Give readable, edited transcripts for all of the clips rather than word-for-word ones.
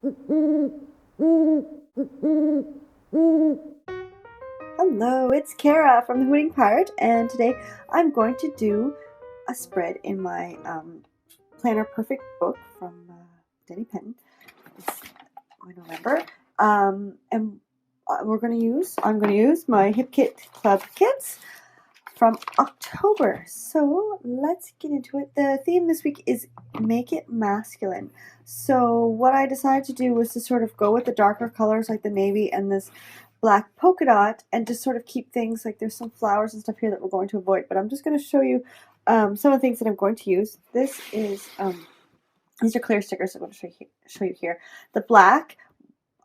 Hello, it's Kara from the Hooting Pirate, and today I'm going to do a spread in my Planner Perfect book from Denny Penn. It's my November, and I'm going to use my Hip Kit Club kits from October. So let's get into it. The theme this week is make it masculine. So what I decided to do was to sort of go with the darker colors like the navy and this black polka dot, and just sort of keep things like there's some flowers and stuff here that we're going to avoid. But I'm just going to show you some of the things that I'm going to use. This is these are clear stickers I'm going to show you here. The black,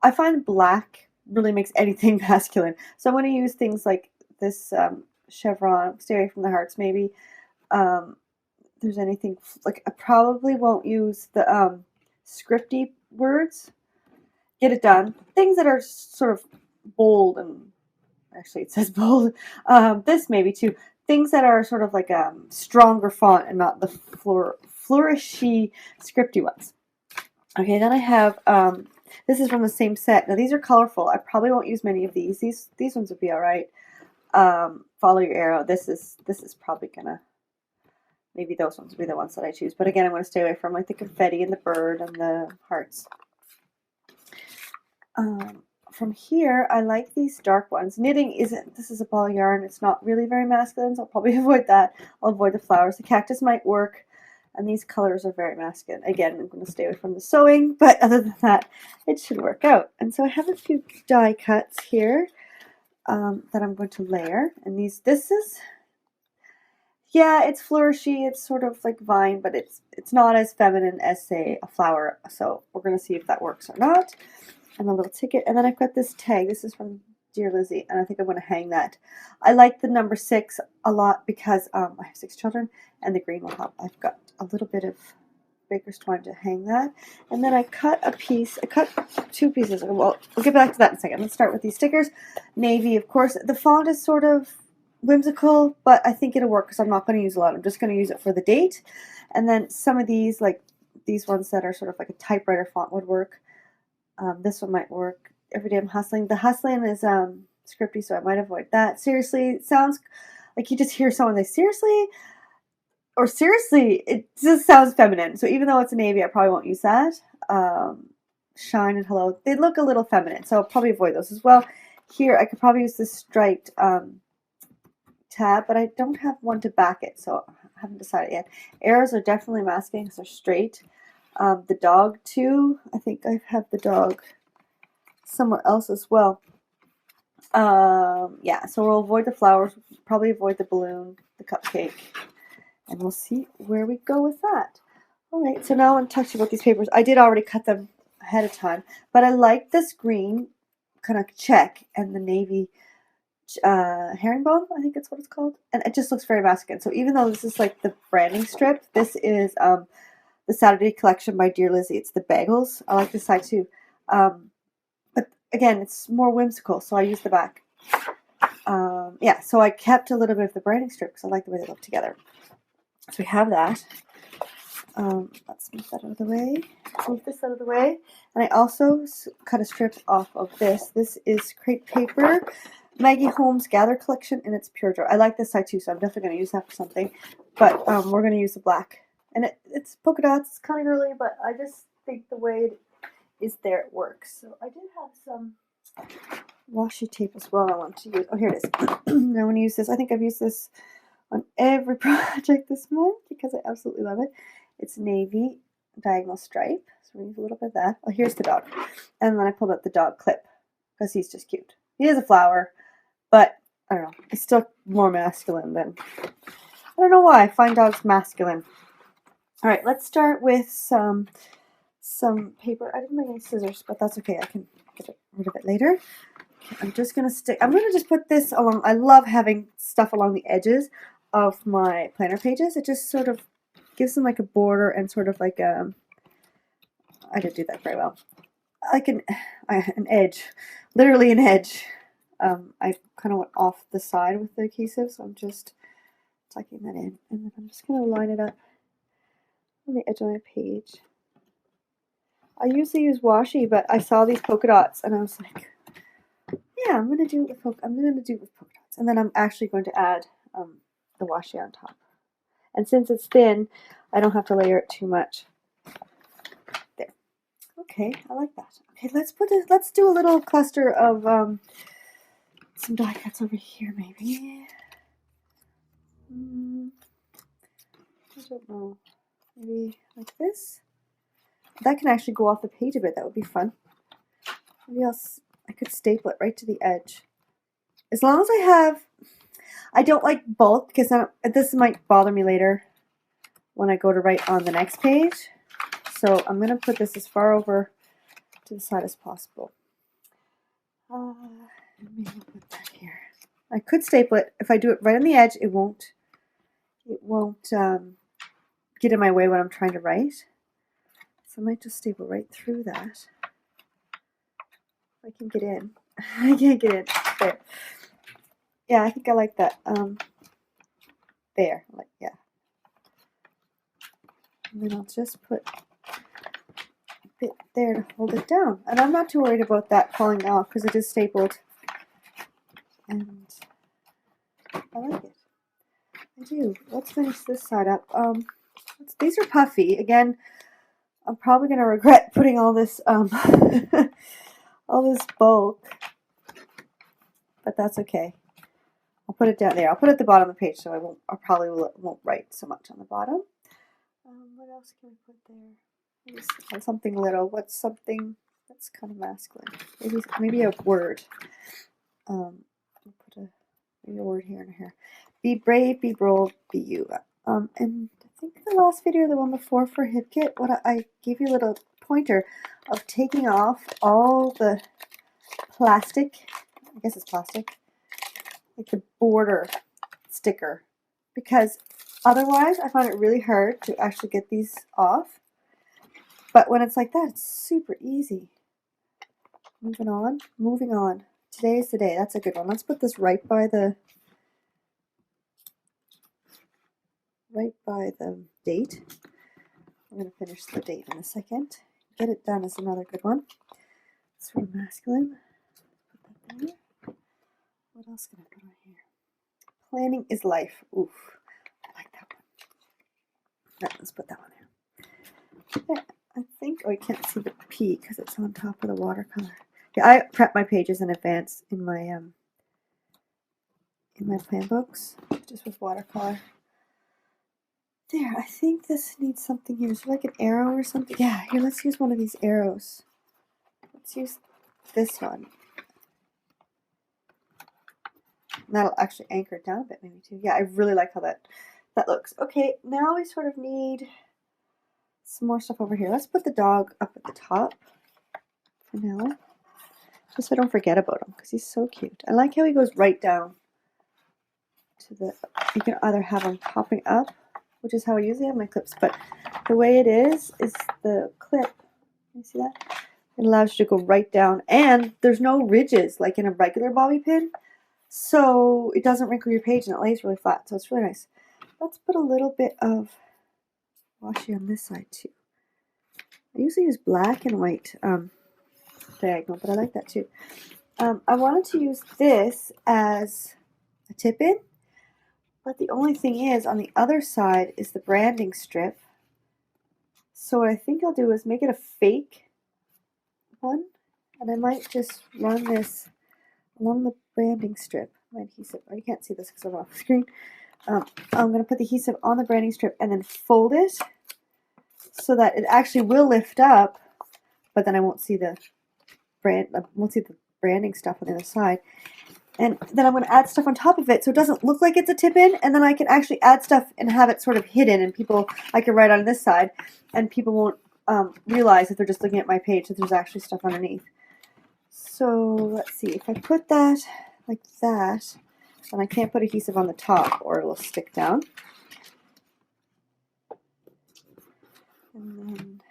I find black really makes anything masculine. So I'm going to use things like this chevron, stay away from the hearts maybe. There's anything like I probably won't use the scripty words. Get it done. Things that are sort of bold, and actually it says bold. This maybe too. Things that are sort of like a stronger font and not the flourishy scripty ones. Okay, then I have this is from the same set. Now these are colorful. I probably won't use many of these. These ones would be all right. Follow your arrow. This is probably gonna, maybe those ones will be the ones that I choose. But again, I'm going to stay away from like the confetti and the bird and the hearts. From here, I like these dark ones. Knitting isn't, this is a ball of yarn. It's not really very masculine, so I'll probably avoid that. I'll avoid the flowers. The cactus might work, and these colors are very masculine. Again, I'm going to stay away from the sewing, but other than that, it should work out. And so I have a few die cuts here that I'm going to layer. And this is, yeah, it's flourishy. It's sort of like vine, but it's not as feminine as, say, a flower. So we're going to see if that works or not. And a little ticket. And then I've got this tag. This is from Dear Lizzy, and I think I'm going to hang that. I like the number 6 a lot because I have 6 children, and the green will help. I've got a little bit of baker's twine to hang that. And then I cut a piece. I cut 2 pieces. Well, we'll get back to that in a second. Let's start with these stickers. Navy, of course. The font is sort of whimsical, but I think it'll work because I'm not going to use a lot. I'm just going to use it for the date. And then some of these, like these ones that are sort of like a typewriter font, would work. This one might work. Every day I'm hustling. The hustling is scripty, so I might avoid that. Seriously, it sounds like you just hear someone say seriously, or seriously. It just sounds feminine. So even though it's a navy, I probably won't use that. Shine and hello, they look a little feminine, so I'll probably avoid those as well. Here, I could probably use this striped tab, but I don't have one to back it, so I haven't decided yet. Arrows are definitely masking because they're straight. The dog too. I think I have the dog somewhere else as well. Yeah, so we'll avoid the flowers, probably avoid the balloon, the cupcake, and we'll see where we go with that. Alright, so now I want to talk to you about these papers. I did already cut them ahead of time, but I like this green kind of check and the navy herringbone, I think that's what it's called, and it just looks very masculine. So even though this is like the branding strip, this is the Saturday collection by Dear Lizzy. It's the Bagels. I like this side too. But again, it's more whimsical, so I use the back. Yeah, so I kept a little bit of the branding strip because I like the way they look together. So we have that. Let's move that out of the way. Move this out of the way. And I also cut a strip off of this. This is crepe paper. Maggie Holmes Gather Collection, and it's pure joy. I like this side too, so I'm definitely going to use that for something. But we're going to use the black. And it's polka dots. It's kind of girly, but I just think the way it is there, it works. So I did have some washi tape as well I want to use. Oh, here it is. I'm going to use this. I think I've used this on every project this month because I absolutely love it. It's navy diagonal stripe. So we're going to use a little bit of that. Oh, here's the dog. And then I pulled out the dog clip because he's just cute. He is a flower, but I don't know. He's still more masculine than... I don't know why. I find dogs masculine. All right, let's start with some paper. I didn't bring any scissors, but that's okay. I can get rid of it later. Okay, I'm just going to just put this along. I love having stuff along the edges of my planner pages. It just sort of gives them like a border and sort of like a, I didn't do that very well. Like an edge, literally an edge. I kind of went off the side with the adhesive, so I'm just tucking that in. And then I'm just going to line it up on the edge of my page. I usually use washi, but I saw these polka dots and I was like, yeah, I'm gonna do it with polka dots, and then I'm actually going to add the washi on top. And since it's thin, I don't have to layer it too much. There. Okay, I like that. Okay, let's do a little cluster of some die cuts over here, maybe. I don't know. Maybe like this. That can actually go off the page a bit. That would be fun. Maybe I could staple it right to the edge. As long as I don't like bulk because this might bother me later when I go to write on the next page. So I'm going to put this as far over to the side as possible. Maybe I'll put that here. I could staple it. If I do it right on the edge, it won't get in my way when I'm trying to write. So I might just staple right through that. I can get in. I can't get in. There. Yeah, I think I like that. There. Yeah. And then I'll just put a bit there to hold it down. And I'm not too worried about that falling off because it is stapled. And I like it. I do. Let's finish this side up. These are puffy. Again, I'm probably going to regret putting all this all this bulk. But that's okay. I'll put it down there. I'll put it at the bottom of the page so I probably won't write so much on the bottom. What else can we put there? Maybe something little. What's something that's kind of masculine? Maybe a word. I'll put maybe a word here and here. Be brave, be bold, be you. And I think the last video, the one before for Hip Kit, I gave you a little pointer of taking off all the plastic. I guess it's plastic. Like the border sticker, because otherwise I find it really hard to actually get these off. But when it's like that, it's super easy. Moving on. Today is the day. That's a good one. Let's put this right by the date. I'm going to finish the date in a second. Get it done is another good one. It's really masculine. Put that there. What else can I put on here? Planning is life. Oof. I like that one. Right, let's put that one there. Yeah, I think, you can't see the P because it's on top of the watercolor. Yeah, I prep my pages in advance in my plan books, just with watercolor. There, I think this needs something here. Is there like an arrow or something? Yeah, here, let's use one of these arrows. Let's use this one. And that'll actually anchor it down a bit maybe too. Yeah, I really like how that looks. Okay, now we sort of need some more stuff over here. Let's put the dog up at the top for now. Just so I don't forget about him because he's so cute. I like how he goes right down to you can either have him popping up, which is how I usually have my clips, but the way it is the clip. You see that? It allows you to go right down, and there's no ridges like in a regular bobby pin. So it doesn't wrinkle your page and it lays really flat. So it's really nice. Let's put a little bit of washi on this side too. I usually use black and white diagonal, but I like that too. I wanted to use this as a tip-in, but the only thing is on the other side is the branding strip. So what I think I'll do is make it a fake one, and I might just run this along the branding strip. My adhesive. Oh, you can't see this because I'm off screen. I'm going to put the adhesive on the branding strip and then fold it so that it actually will lift up, but then I won't see the branding stuff on the other side. And then I'm going to add stuff on top of it so it doesn't look like it's a tip-in, and then I can actually add stuff and have it sort of hidden, and I can write on this side, and people won't realize if they're just looking at my page that there's actually stuff underneath. So let's see, if I put that like that, then I can't put adhesive on the top or it'll stick down. And then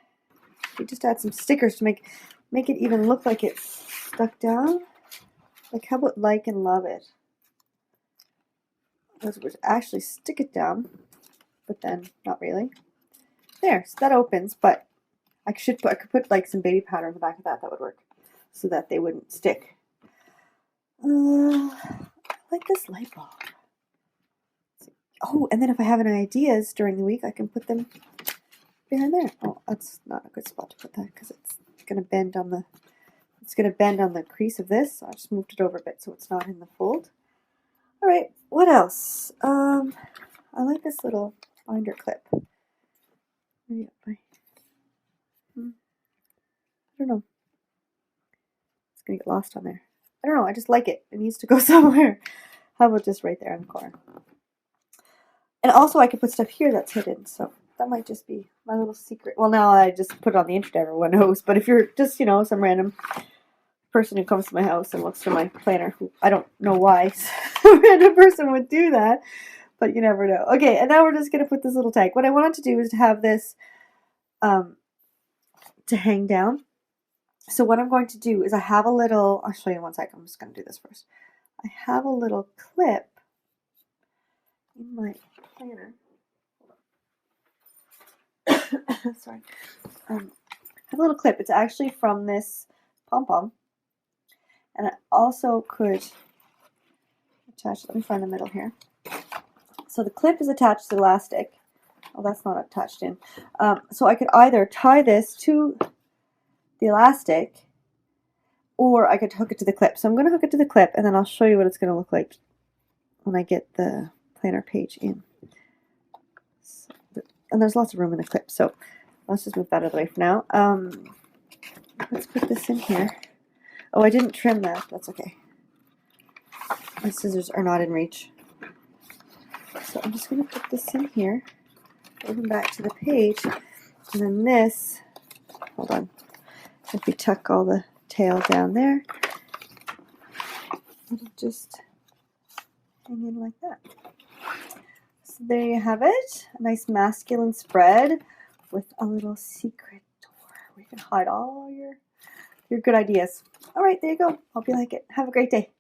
we just add some stickers to make it even look like it's stuck down. Like, how about like and love it? Those would actually stick it down, but then not really. There, so that opens, but I could put like some baby powder in the back of that. That would work, so that they wouldn't stick. I like this light bulb. Oh, and then if I have any ideas during the week, I can put them behind there. Oh, that's not a good spot to put that because it's gonna bend on the crease of this. So I just moved it over a bit so it's not in the fold. All right, what else? I like this little binder clip. I don't know. It's gonna get lost on there. I don't know. I just like it. It needs to go somewhere. How about just right there in the corner? And also, I could put stuff here that's hidden. So that might just be my little secret. Well, now I just put it on the internet. Everyone knows. But if you're just, some random person who comes to my house and looks through my planner, who I don't know why a random person would do that, but you never know. Okay, and now we're just gonna put this little tag. What I wanted to do is to have this to hang down. So what I'm going to do is I have a little. I'll show you in 1 second. I'm just gonna do this first. I have a little clip in my planner. Sorry. I have a little clip. It's actually from this pom-pom. And I also could attach, let me find the middle here. So the clip is attached to the elastic. Oh, that's not attached in. So I could either tie this to the elastic or I could hook it to the clip. So I'm going to hook it to the clip and then I'll show you what it's going to look like when I get the planner page in. So, and there's lots of room in the clip, so let's just move that out of the way for now. Let's put this in here. Oh, I didn't trim that. That's okay. My scissors are not in reach. So I'm just going to put this in here. Open back to the page. And then this, hold on. If we tuck all the tail down there, it'll just hang in like that. So there you have it. A nice masculine spread with a little secret door where you can hide all your good ideas. All right, there you go. Hope you like it. Have a great day.